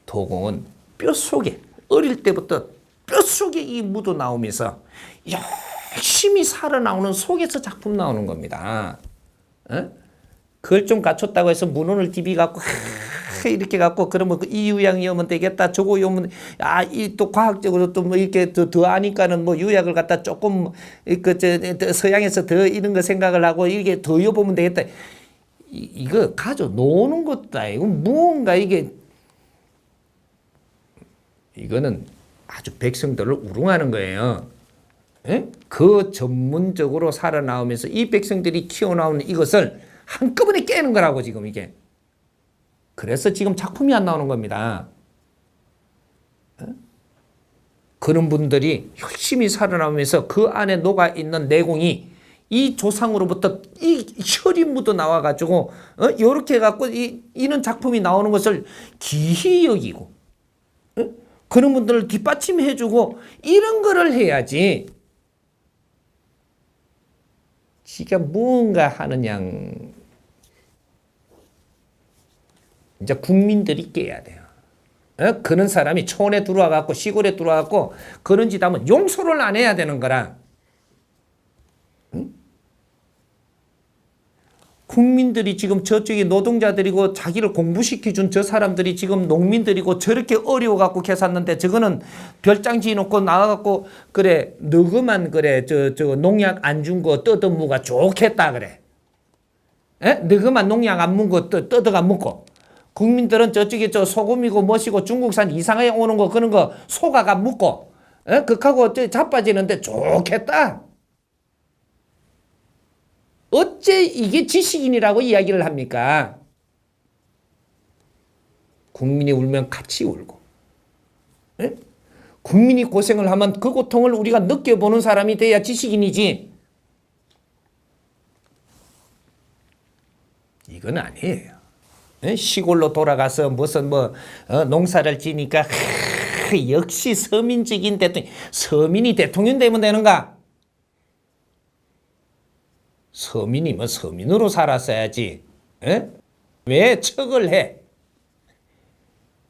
도공은 뼛속에 어릴 때부터 뼛속에 이 묻어 나오면서 열심히 살아나오는 속에서 작품 나오는 겁니다. 어? 그걸 좀 갖췄다고 해서 문헌을 디비 갖고 이렇게 갖고 그러면 이 유약이 오면 되겠다. 저거 오면 이 또 과학적으로 또 뭐 이렇게 더 아니까는 뭐 유약을 갖다 조금 서양에서 더 이런 거 생각을 하고 이게 더 여보면 되겠다. 이거 가져 노는 것도 아니고 무언가 이거는 아주 백성들을 우롱하는 거예요. 예? 그 전문적으로 살아나오면서 이 백성들이 키워나오는 이것을 한꺼번에 깨는 거라고 지금 이게. 그래서 지금 작품이 안 나오는 겁니다. 그런 분들이 열심히 살아나오면서 그 안에 녹아있는 내공이 이 조상으로부터 이 혈이 묻어 나와가지고 이렇게 해갖고 이런 작품이 나오는 것을 기히 여기고 그런 분들을 뒷받침해주고 이런 거를 해야지 지가 무언가 하는 양 이제 국민들이 깨야 돼요. 그런 사람이 촌에 들어와갖고 시골에 들어와갖고 그런 짓 하면 용서를 안 해야 되는 거라. 응? 국민들이 지금 저쪽에 노동자들이고 자기를 공부시켜준 저 사람들이 지금 농민들이고 저렇게 어려워갖고 계샀는데 저거는 별장 지어놓고 나와갖고 그래 너그만 그래 저 농약 안 준 거 뜯어무가 좋겠다 그래. 너그만 농약 안 문 거 뜯어가 먹고 국민들은 저쪽에 저 소금이고 뭐시고 중국산 이상하게 오는 거 그런 거 소가가 묻고 극하고 자빠지는데 좋겠다. 어째 이게 지식인이라고 이야기를 합니까? 국민이 울면 같이 울고 국민이 고생을 하면 그 고통을 우리가 느껴보는 사람이 돼야 지식인이지. 이건 아니에요. 시골로 돌아가서 무슨 농사를 지니까 역시 서민적인 대통령. 서민이 대통령 되면 되는가? 서민이면 서민으로 살았어야지. 왜 척을 해?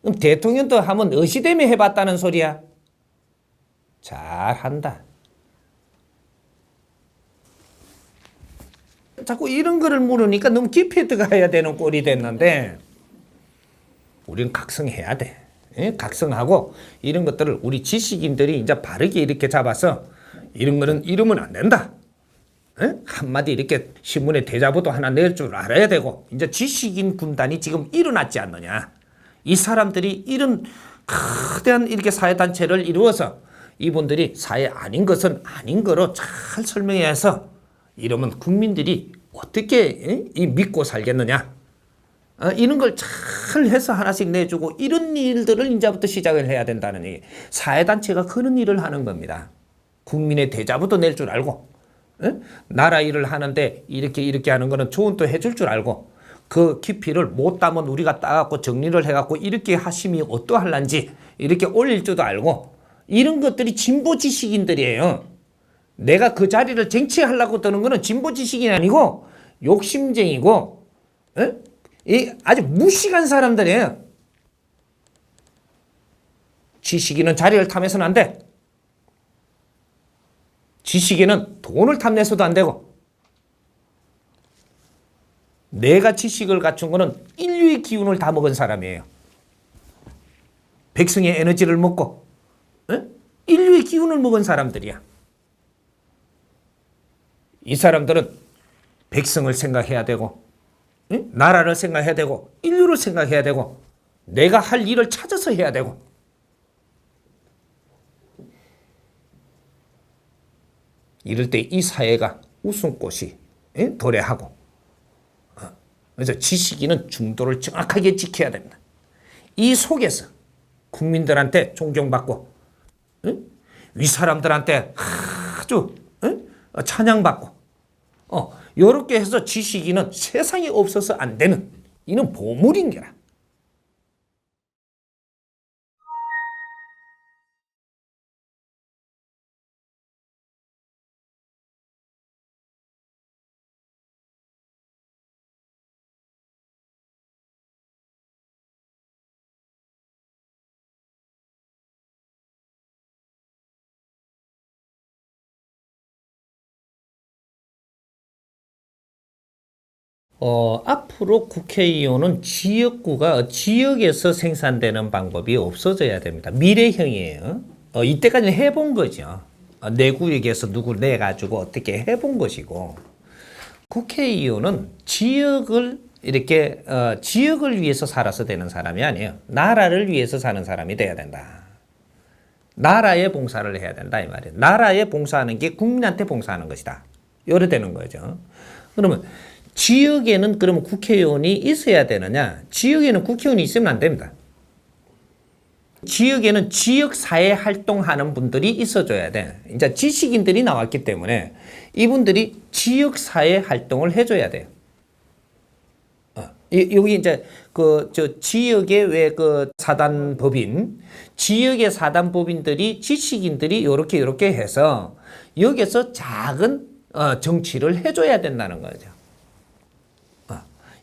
그럼 대통령도 하면 어시대며 해봤다는 소리야. 잘한다. 자꾸 이런 거를 물으니까 너무 깊이 들어가야 되는 꼴이 됐는데 우리는 각성해야 돼. 각성하고 이런 것들을 우리 지식인들이 이제 바르게 이렇게 잡아서 이런 거는 이러면 안 된다. 한마디 이렇게 신문에 대자보도 하나 낼 줄 알아야 되고 이제 지식인 군단이 지금 일어났지 않느냐. 이 사람들이 이런 거대한 이렇게 사회단체를 이루어서 이분들이 사회 아닌 것은 아닌 거로 잘 설명해서 이러면 국민들이 어떻게 믿고 살겠느냐. 이런 걸 잘 해서 하나씩 내주고 이런 일들을 이제부터 시작을 해야 된다는 얘기. 사회단체가 그런 일을 하는 겁니다. 국민의 대자보도 낼 줄 알고 나라 일을 하는데 이렇게 하는 거는 조언도 해줄 줄 알고 그 깊이를 못 따면 우리가 따갖고 정리를 해갖고 이렇게 하심이 어떠할란지 이렇게 올릴 줄도 알고 이런 것들이 진보 지식인들이에요. 내가 그 자리를 쟁취하려고 드는 거는 진보 지식인이 아니고 욕심쟁이고 아주 무식한 사람들이에요. 지식인은 자리를 탐해서는 안 돼. 지식인은 돈을 탐내서도 안 되고 내가 지식을 갖춘 거는 인류의 기운을 다 먹은 사람이에요. 백성의 에너지를 먹고 인류의 기운을 먹은 사람들이야. 이 사람들은 백성을 생각해야 되고 나라를 생각해야 되고 인류를 생각해야 되고 내가 할 일을 찾아서 해야 되고 이럴 때 이 사회가 웃음꽃이 도래하고 그래서 지식인은 중도를 정확하게 지켜야 됩니다. 이 속에서 국민들한테 존경받고 위사람들한테 아주 찬양받고 이렇게 해서 지식인은 세상에 없어서 안 되는 이는 보물인 게라. 앞으로 국회의원은 지역에서 생산되는 방법이 없어져야 됩니다. 미래형이에요. 이때까지는 해본 거죠. 내 구역에서 누구 내가지고 어떻게 해본 것이고, 국회의원은 지역을 위해서 살아서 되는 사람이 아니에요. 나라를 위해서 사는 사람이 돼야 된다. 나라에 봉사를 해야 된다 이 말이에요. 나라에 봉사하는 게 국민한테 봉사하는 것이다. 이래 되는 거죠. 그러면 지역에는 그러면 국회의원이 있어야 되느냐? 지역에는 국회의원이 있으면 안 됩니다. 지역에는 지역사회 활동하는 분들이 있어줘야 돼. 이제 지식인들이 나왔기 때문에 이분들이 지역사회 활동을 해줘야 돼요. 여기 이제 지역의 왜 사단법인, 지역의 사단법인들이 지식인들이 요렇게 해서 여기서 작은 정치를 해줘야 된다는 거죠.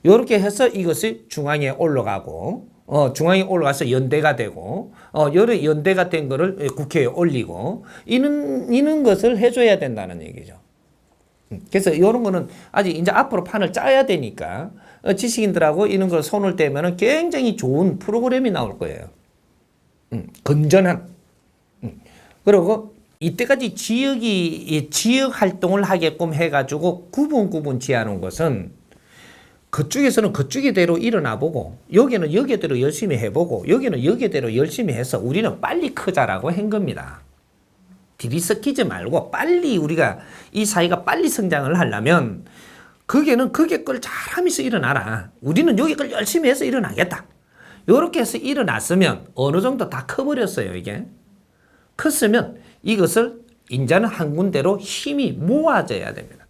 요렇게 해서 이것이 중앙에 올라가고, 중앙에 올라가서 연대가 되고, 여러 연대가 된 거를 국회에 올리고, 이런 것을 해줘야 된다는 얘기죠. 그래서 이런 거는 아직 이제 앞으로 판을 짜야 되니까, 지식인들하고 이런 걸 손을 떼면은 굉장히 좋은 프로그램이 나올 거예요. 건전한. 그리고 이때까지 지역 활동을 하게끔 해가지고 구분 지어놓은 것은 그쪽에서는 그쪽에대로 일어나 보고, 여기는 여기대로 열심히 해보고, 여기는 여기대로 열심히 해서 우리는 빨리 크자라고 한 겁니다. 들이섞이지 말고 빨리 우리가 이 사회가 빨리 성장을 하려면 그게 걸 잘하면서 일어나라. 우리는 여기 걸 열심히 해서 일어나겠다. 이렇게 해서 일어났으면 어느 정도 다 커버렸어요, 이게. 컸으면 이것을 이제는 한 군데로 힘이 모아져야 됩니다.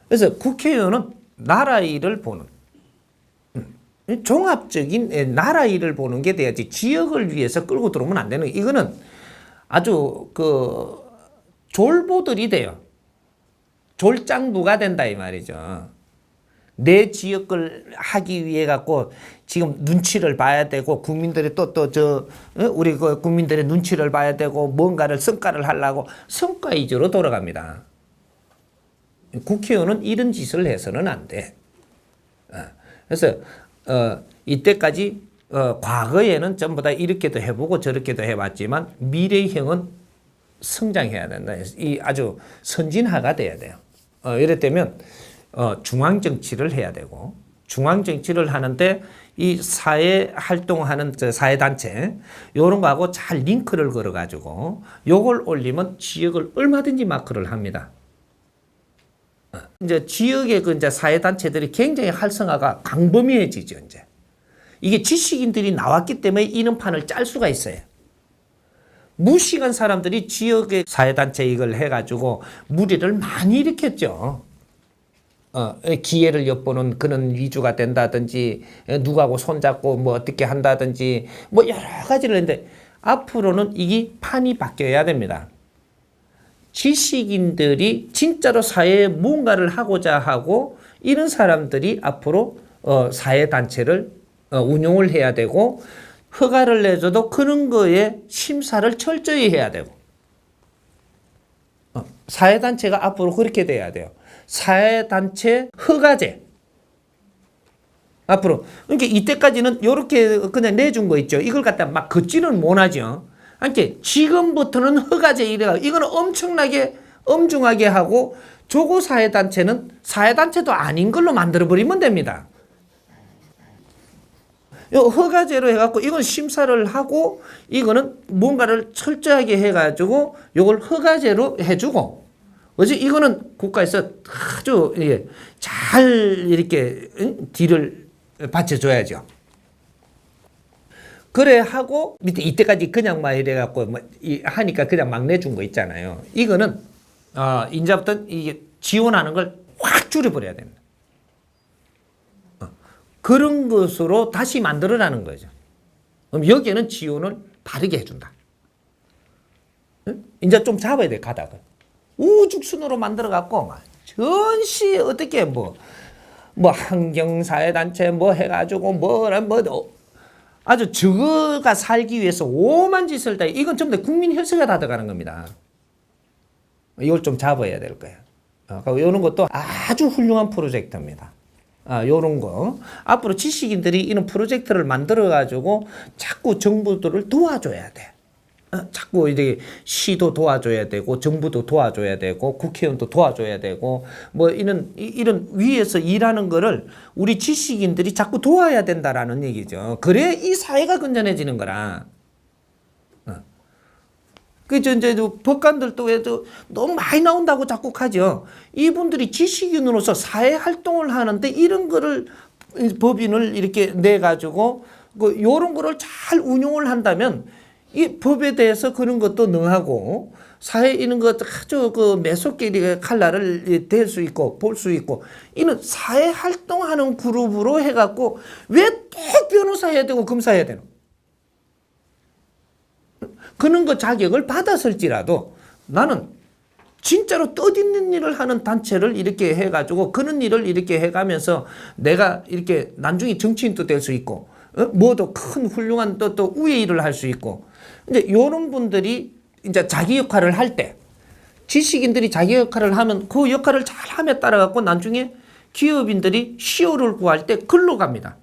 그래서 국회의원은 나라 일을 보는, 종합적인 나라 일을 보는 게 돼야지 지역을 위해서 끌고 들어오면 안 되는, 이거는 아주 졸보들이 돼요. 졸장부가 된다 이 말이죠. 내 지역을 하기 위해 갖고 지금 눈치를 봐야 되고, 국민들이 우리 국민들의 눈치를 봐야 되고, 뭔가를 성과를 하려고 성과 위주로 돌아갑니다. 국회의원은 이런 짓을 해서는 안 돼. 그래서 이때까지 과거에는 전부 다 이렇게도 해보고 저렇게도 해봤지만 미래형은 성장해야 된다. 이 아주 선진화가 돼야 돼요. 이랬다면 중앙정치를 해야 되고, 중앙정치를 하는데 이 사회 활동하는 사회단체 이런 거하고 잘 링크를 걸어가지고 요걸 올리면 지역을 얼마든지 마크를 합니다. 이제 지역의 이제 사회단체들이 굉장히 활성화가 광범위해지죠, 이제. 이게 지식인들이 나왔기 때문에 이는판을 짤 수가 있어요. 무식한 사람들이 지역의 사회단체 이걸 해가지고 무리를 많이 일으켰죠. 기회를 엿보는 그런 위주가 된다든지, 누구하고 손잡고 뭐 어떻게 한다든지, 뭐 여러 가지를 했는데, 앞으로는 이게 판이 바뀌어야 됩니다. 지식인들이 진짜로 사회에 뭔가를 하고자 하고, 이런 사람들이 앞으로 사회단체를 운용을 해야 되고, 허가를 내줘도 그런 거에 심사를 철저히 해야 되고, 사회단체가 앞으로 그렇게 돼야 돼요. 사회단체 허가제. 앞으로. 그러니까 이때까지는 이렇게 그냥 내준 거 있죠. 이걸 갖다 막 걷지는 못하죠. 그러니까 지금부터는 허가제 이래가, 이거는 엄청나게 엄중하게 하고, 조고 사회단체는 사회단체도 아닌 걸로 만들어버리면 됩니다. 허가제로 해갖고 이건 심사를 하고, 이거는 뭔가를 철저하게 해가지고 이걸 허가제로 해주고, 그지? 이거는 국가에서 아주 잘 이렇게 뒤를 받쳐줘야죠. 그래 하고 밑에 이때까지 그냥 막 이래갖고 하니까 그냥 막 내준 거 있잖아요. 이거는 이제부터 이게 지원하는 걸 확 줄여버려야 됩니다. 그런 것으로 다시 만들어라는 거죠. 그럼 여기에는 지원을 바르게 해준다. 이제 좀 잡아야 돼, 가닥을. 우죽순으로 만들어갖고, 전시 어떻게 환경사회단체 해가지고 아주 저거가 살기 위해서 오만 짓을 다, 이건 전부 다 국민 혈세가 다 들어가는 겁니다. 이걸 좀 잡아야 될 거예요. 이런 것도 아주 훌륭한 프로젝트입니다. 요런 거. 앞으로 지식인들이 이런 프로젝트를 만들어가지고 자꾸 정부들을 도와줘야 돼. 자꾸 이제 시도 도와줘야 되고, 정부도 도와줘야 되고, 국회의원도 도와줘야 되고, 뭐 이런 위에서 일하는 거를 우리 지식인들이 자꾸 도와야 된다라는 얘기죠. 그래야 이 사회가 건전해지는 거라. 그죠? 이제 법관들도 왜 너무 많이 나온다고 자꾸 하죠. 이분들이 지식인으로서 사회 활동을 하는데 이런 거를 법인을 이렇게 내 가지고 요런 거를 잘 운용을 한다면 이 법에 대해서 그런 것도 능하고 사회 이런 것 아주 매섭게 칼날을 댈 수 있고 볼 수 있고 이는 사회 활동하는 그룹으로 해갖고 왜 꼭 변호사 해야 되고 검사 해야 되노? 그런 거 자격을 받았을지라도 나는 진짜로 뜻있는 일을 하는 단체를 이렇게 해가지고 그런 일을 이렇게 해가면서 내가 이렇게 나중에 정치인도 될 수 있고 뭐도 큰 훌륭한 또 우회 일을 할 수 있고 이제 이런 분들이 이제 자기 역할을 할 때 지식인들이 자기 역할을 하면 그 역할을 잘 함에 따라 갖고 나중에 기업인들이 CEO를 구할 때 글로 갑니다.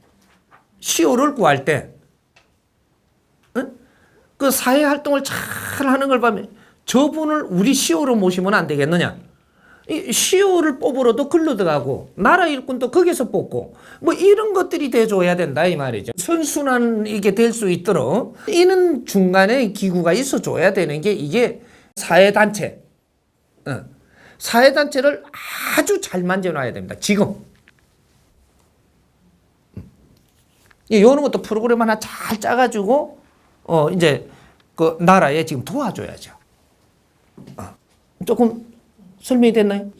CEO를 구할 때 그 사회 활동을 잘 하는 걸 보면 저분을 우리 CEO로 모시면 안 되겠느냐? 이 CEO를 뽑으러도 글로 들어가고 나라 일꾼도 거기서 뽑고 뭐 이런 것들이 돼줘야 된다 이 말이죠. 선순환 이게 될 수 있도록 이런 중간에 기구가 있어줘야 되는 게 이게 사회단체. 사회단체를 아주 잘 만져놔야 됩니다. 지금. 이런 것도 프로그램 하나 잘 짜가지고 이제 그 나라에 지금 도와줘야죠. 조금 설명이 됐나요?